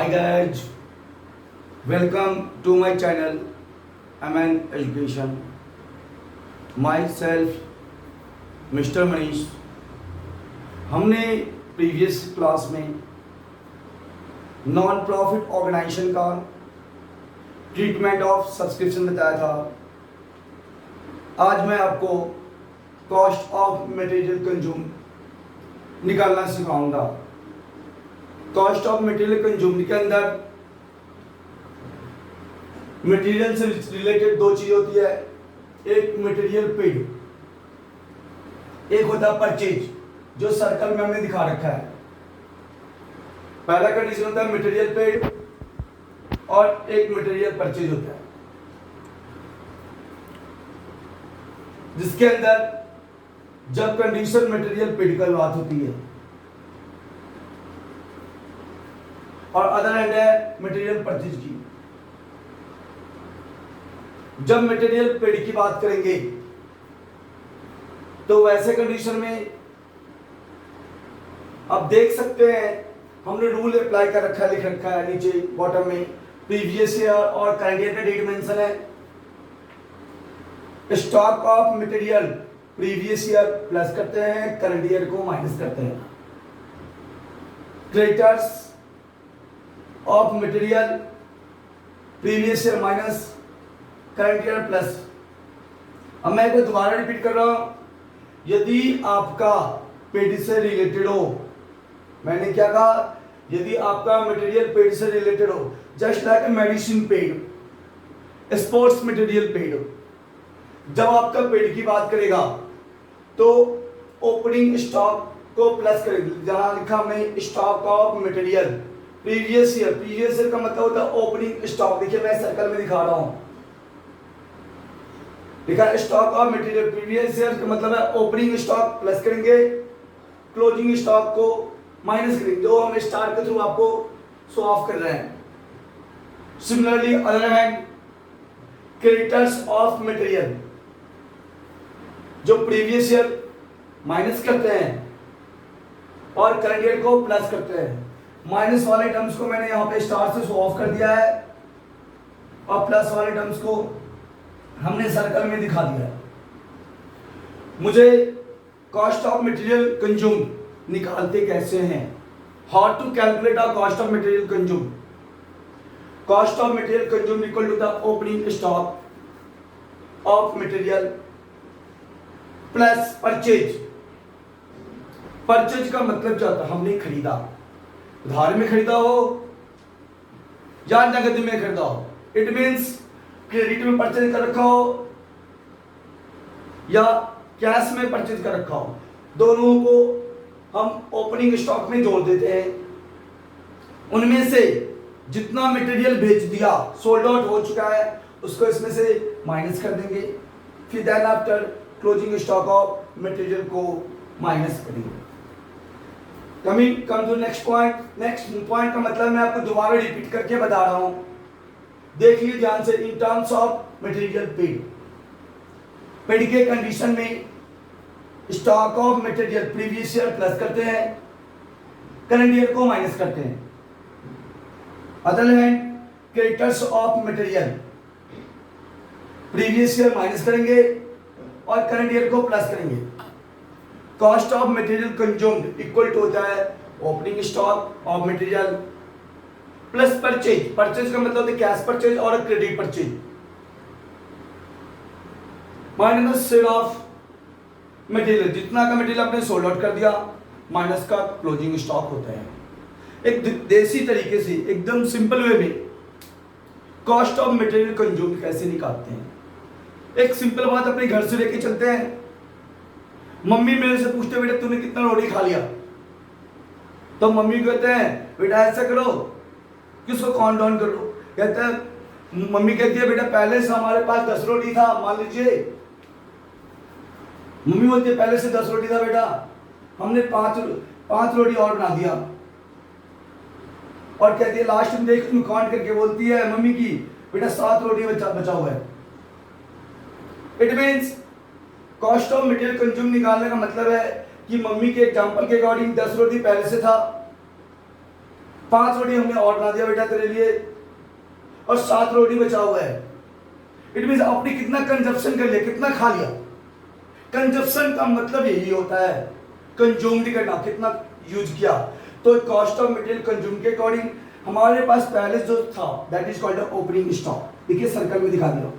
Hi guys, welcome to my channel MN Education. Myself Mr. Manish. हमने previous class में non profit organisation का treatment of subscription बताया था. आज मैं आपको कॉस्ट ऑफ मटेरियल कंज्यूम निकालना सिखाऊंगा. कॉस्ट ऑफ मटेरियल कंज्यूम के अंदर मटेरियल से रिलेटेड दो चीज होती है. एक मटेरियल पेड, एक होता है परचेज, जो सर्कल में हमने दिखा रखा है. पहला कंडीशन होता है मटेरियल पेड और एक मटेरियल परचेज होता है, जिसके अंदर जब कंडीशन मटेरियल पेड की बात होती है और अदर हैंड है मटेरियल परचेज की. जब मटेरियल पेड की बात करेंगे तो वैसे कंडीशन में आप देख सकते हैं हमने रूल अप्लाई कर रखा है, लिख रखा है नीचे बॉटम में. प्रीवियस ईयर और करंट ईयर का डेट मेंशन है. Stock of material previous year plus करते हैं, करंट ईयर को माइनस करते हैं. Creditors of material previous year minus current year plus. अब मैं एक दोबारा रिपीट कर रहा हूं. यदि आपका पेड से रिलेटेड हो, मैंने क्या कहा, यदि आपका मटेरियल पेड से रिलेटेड हो, just like medicine paid, sports material paid, जब आपका पेड की बात करेगा तो ओपनिंग स्टॉक को प्लस करेगी. जहां लिखा हमने stock of material previous year, previous year का मतलब होता है ओपनिंग स्टॉक. देखिए मैं सर्कल में दिखा रहा हूं, लिखा stock of material previous year का मतलब है ओपनिंग स्टॉक प्लस करेंगे, क्लोजिंग स्टॉक को माइनस करेंगे, जो हम स्टार के थ्रू आपको शो ऑफ कर रहे हैं. Similarly other hand creditors of material, जो प्रीवियस ईयर माइनस करते हैं और करंट ईयर को प्लस करते हैं. माइनस वाले टर्म्स को मैंने यहां पे स्टार से शो ऑफ कर दिया है और प्लस वाले टर्म्स को हमने सर्कल में दिखा दिया है. मुझे कॉस्ट ऑफ मटेरियल कंज्यूम निकालते कैसे हैं, how to calculate the cost of material consume. Cost of material consume equal to the opening stock of material plus purchase. Purchase का मतलब क्या होता है, हमने खरीदा, उधार में खरीदा हो या नगद में खरीदा हो. इट मीन्स क्रेडिट में परचेज कर रखा हो या कैश में परचेज कर रखा हो, दोनों को हम ओपनिंग स्टॉक में जोड़ देते हैं. उनमें से जितना मटेरियल बेच दिया, सोल्ड आउट हो चुका है, उसको इसमें से माइनस कर देंगे. फिर then after closing stock of material को माइनस करेंगे. Come to next point. Next point का मतलब मैं आपको दोबारा रिपीट करके बता रहा हूं, देख लीजिए ध्यान से. In terms of material paid, paid के कंडीशन में stock of material previous year plus करते हैं, करंट ईयर को माइनस करते हैं. Other hand creditors of material previous year minus करेंगे और करंट ईयर को प्लस करेंगे. Cost of material consumed equal to होता है opening stock of material plus purchase. Purchase का मतलब होता है कैश परचेज और credit purchase minus sale of material. जितना का मटेरियल आपने सोल्ड आउट कर दिया माइनस का क्लोजिंग स्टॉक होता है. एक देसी तरीके से, एकदम सिंपल वे में कॉस्ट ऑफ मटेरियल कंज्यूम कैसे निकालते हैं. एक सिंपल बात अपने घर से लेके चलते हैं. मम्मी मेरे से पूछते बेटा तूने कितना रोटी खा लिया, तो मम्मी कहते हैं बेटा ऐसा करो कि उसको काउंट डाउन कर लो. कहता है, मम्मी कहती है बेटा पहले से हमारे पास 10 रोटी था, मान लीजिए मम्मी बोलती है पहले से 10 रोटी था बेटा, हमने 5 रोटी और बना दिया. और कहती है लास्ट में देख तुम काउंट करके बोलती है मम्मी की बेटा 7 रोटी बचा हुआ है. It means cost of material consume निकालने का मतलब है कि मम्मी के एग्जांपल के अकॉर्डिंग 10 रोटी पहले से था, 5 रोटी हमने और बना दिया बेटा तेरे लिए, और 7 रोटी बचा हुआ है। इट मीन आपने कितना कंजप्शन कर लिया, कितना खा लिया। कंजप्शन का मतलब यही होता है कंज्यूम्ड करना, कितना यूज किया। तो कॉस्ट ऑफ मटेरियल कंज्यूम के अकॉर्डिंग हमारे पास पहले जो था that is called opening stock. देखिए सर्कल में दिखा दिया।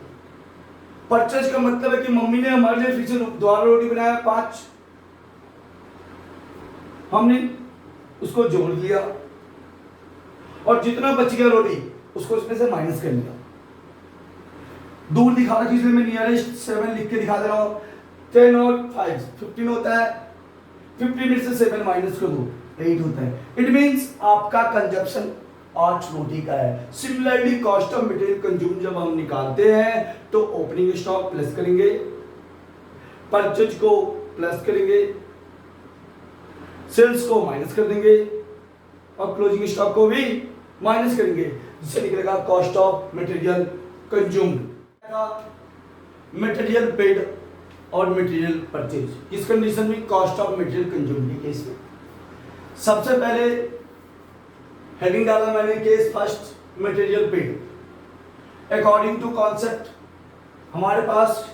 परचेज का मतलब है कि मम्मी ने हमारे लिए फिर से दोबारा रोटी बनाया 5, हमने उसको जोड़ लिया और जितना बच गया रोटी उसको उसमें से माइनस कर लिया। दूर दिखा रहा इसलिए मैं नियरेस्ट 7 लिख के दिखा दे रहा हूं। 10 और 5 15 होता है, 15 में से 7 माइनस कर दो 8 होता है। इट मींस आपका कंजप्शन 8 रोटी का है। Similarly cost of material consume जब हम निकालते हैं तो ओपनिंग स्टॉक प्लस करेंगे, परचेज को प्लस करेंगे, सेल्स को माइनस कर देंगे और क्लोजिंग स्टॉक को भी माइनस करेंगे, जिससे निकलेगा cost of material consumed. Material paid और मटेरियल परचेज किस कंडीशन में, कॉस्ट ऑफ मटेरियल कंज्यूम्ड के केस में। सबसे पहले हेडिंग डाला मैंने case first material paid. According to concept हमारे पास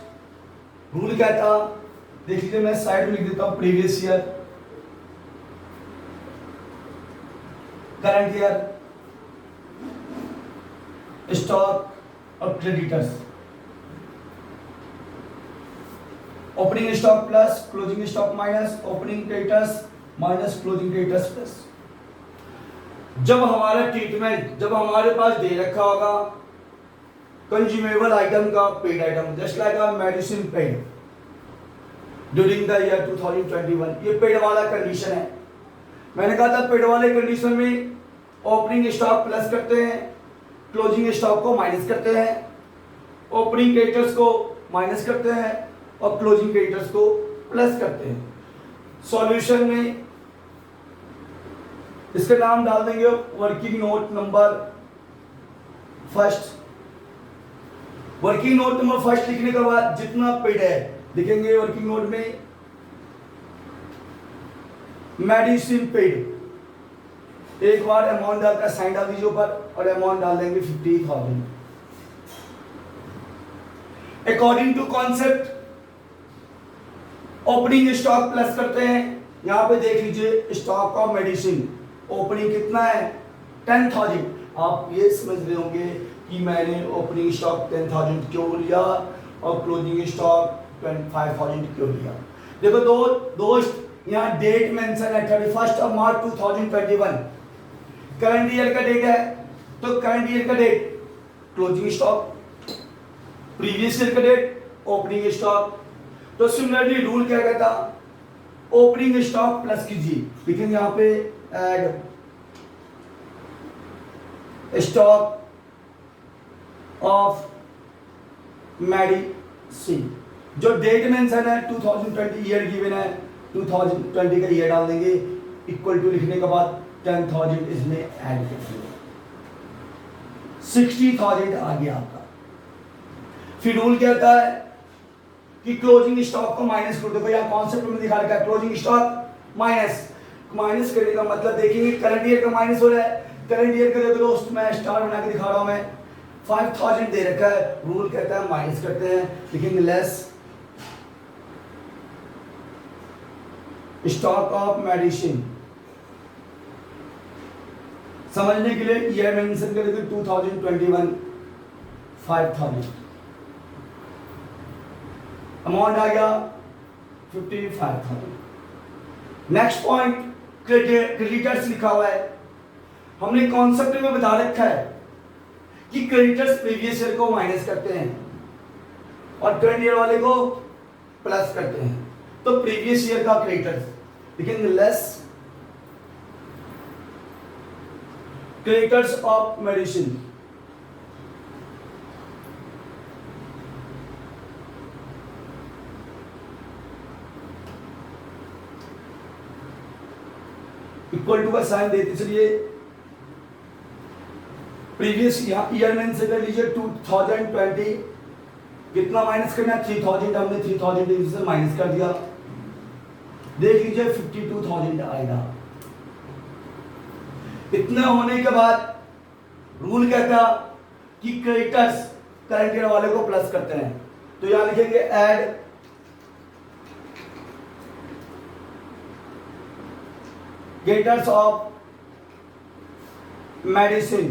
रूल क्या था, देख लीजिए, मैं साइड में लिख देता हूं previous year, current year, stock और creditors. Opening stock plus closing stock minus opening creditors minus closing creditors plus. जब हमारा ट्रीटमेंट, जब हमारे पास दे रखा होगा कंज्यूमेबल आइटम का paid item, just like medicine paid during the year 2021, ये पेड वाला कंडीशन है। मैंने कहा था पेड वाले कंडीशन में ओपनिंग स्टॉक प्लस करते हैं, क्लोजिंग स्टॉक को माइनस करते हैं, ओपनिंग क्रेडिटर्स को माइनस करते हैं और क्लोजिंग क्रेडिटर्स को प्लस करते हैं। सॉल्यूशन में इसका नाम डाल देंगे working note number first. Working note number first लिखने के बाद जितना पेड है लिखेंगे वर्किंग नोट में मेडिसिन पेड, एक बार अमाउंट डालकर साइन डाल दीजिए ऊपर और अमाउंट डाल देंगे 50,000। According to concept opening stock plus करते हैं। यहां पे देख लीजिए स्टॉक ऑफ मेडिसिन ओपनिंग कितना है 10,000। आप ये समझ रहे होंगे कि मैंने ओपनिंग स्टॉक 10,000 क्यों लिया और क्लोजिंग स्टॉक 25,000 क्यों लिया। देखो दोस्त यहाँ डेट मेंशन है 31 मार्च 2021, करंट ईयर का डेट है, तो करंट ईयर का date closing stock, previous year का डेट ओपनिंग स्टॉक। तो सिमिलरली रूल क्या कहता, ओपनिंग स्टॉक प्लस कीजिए, लेकिन यहाँ पे ऐड स्टॉक ऑफ मेडिसिन, जो डेट मेंशन है 2020 ईयर गिवन है, 2020 का ईयर डाल देंगे, इक्वल टू लिखने के बाद 10,000 इसमें ऐड कर दिया, 60,000 आ गया आपका। फिर रूल कहता है कि क्लोजिंग स्टॉक को माइनस कर दो। यहाँ कॉन्सेप्ट में दिखा रखा है क्लोजिंग स्टॉक माइनस, माइनस करने का मतलब देखेंगे करंट ईयर का माइनस हो रहा है। करंट ईयर का देखो दोस्त मैं स्टार बना के दिखा रहा हूं, मैं 5,000 दे रखा है, रूल कहता है माइनस करते हैं, लेकिन लेस स्टॉक ऑफ मेडिसिन। समझने के लिए ईयर मेंशन कर देते 2021 5,000, अमाउंट आ गया 55,000। नेक्स्ट पॉइंट क्रेडिटर्स लिखा हुआ है। हमने कॉन्सेप्ट में बता रखा है कि क्रेडिटर्स प्रीवियस ईयर को माइनस करते हैं और करंट ईयर वाले को प्लस करते हैं, तो प्रीवियस ईयर का क्रेडिटर्स, लेकिन less creditors of medicine. Equal to का साइन देते चलिए, प्रीवियस ईयर में से कर लीजिए 2020, कितना माइनस करना है 3,000, हमने 3,000 से माइनस कर दिया, देख लीजिए 52,000 आएगा। इतना होने के बाद रूल कहता कि क्रेडिटर्स करंट ईयर वाले को प्लस करते हैं, तो यहां लिखेंगे ऐड क्रेडिटर्स ऑफ मेडिसिन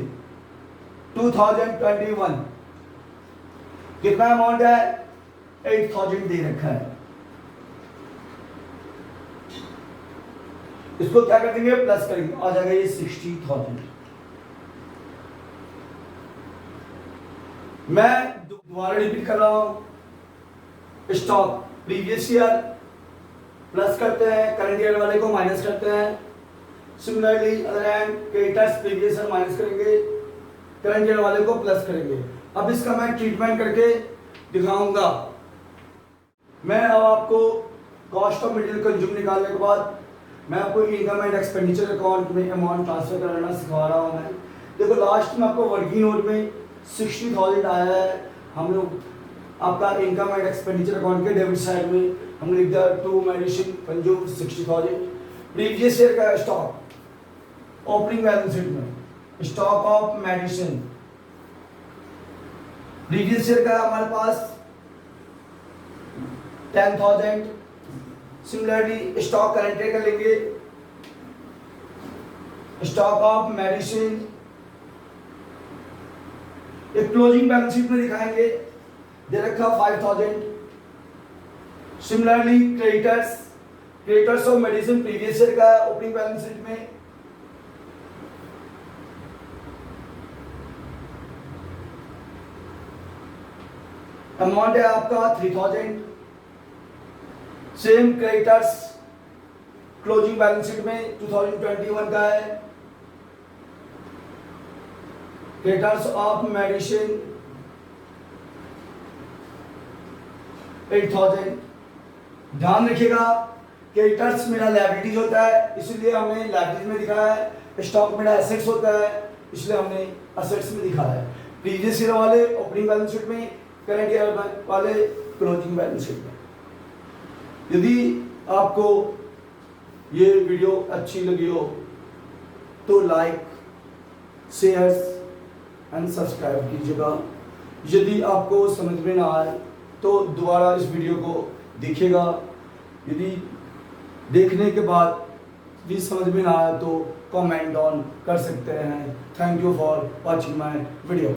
2021। कितना अमाउंट है? 8000 दे रखा है। इसको क्या कर देंगे? प्लस करेंगे, आ जाएगा ये 60,000। मैं दोबारा रिपीट कर रहा हूं, स्टॉक प्रीवियस ईयर प्लस करते हैं, करंट ईयर वाले को माइनस करते हैं। Similarly other hand creditors previous year minus करेंगे, करंट ईयर वाले को प्लस करेंगे। अब इसका मैं ट्रीटमेंट करके दिखाऊंगा। मैं अब आपको कॉस्ट ऑफ मटेरियल कंज्यूम निकालने के बाद मैं आपको इनकम एंड एक्सपेंडिचर अकाउंट में अमाउंट ट्रांसफर करना सिखा रहा हूँ। मैं देखो लास्ट में आपको वर्किंग नोट में 60,000 आया है। हम लोग आपका इनकम एंड एक्सपेंडिचर अकाउंट के डेबिट साइड में हमने लिख दिया to medicine consume 60,000। Previous year का स्टॉक ओपनिंग बैलेंस शीट में stock of medicine previous year का हमारे पास 10,000। सिमिलरली स्टॉक करंट ईयर का लेंगे, स्टॉक ऑफ मेडिसिन एक क्लोजिंग बैलेंस शीट में दिखाएंगे, दे रखा 5,000। Similarly creditors of medicine previous year का ओपनिंग बैलेंस शीट में अमाउंट है आपका 3,000। Same creditors closing balance sheet में 2021 का है, क्रेडिटर्स ऑफ मेडिसिन 8,000। ध्यान रखिएगा क्रेडिटर्स मेरा लायबिलिटीज होता है, इसलिए हमने लायबिलिटीज में दिखाया है। स्टॉक मेरा एसेट्स होता है, इसलिए हमने एसेट्स में दिखाया है। प्रीवियस ईयर वाले ओपनिंग बैलेंस शीट में, करंट ईयर वाले क्लोजिंग बैलेंस शीट में। यदि आपको ये वीडियो अच्छी लगी हो तो लाइक, शेयर एंड सब्सक्राइब कीजिएगा। यदि आपको समझ में ना आए तो दोबारा इस वीडियो को देखिएगा। यदि देखने के बाद भी समझ में ना आए तो कमेंट ऑन कर सकते हैं। Thank you for watching my video.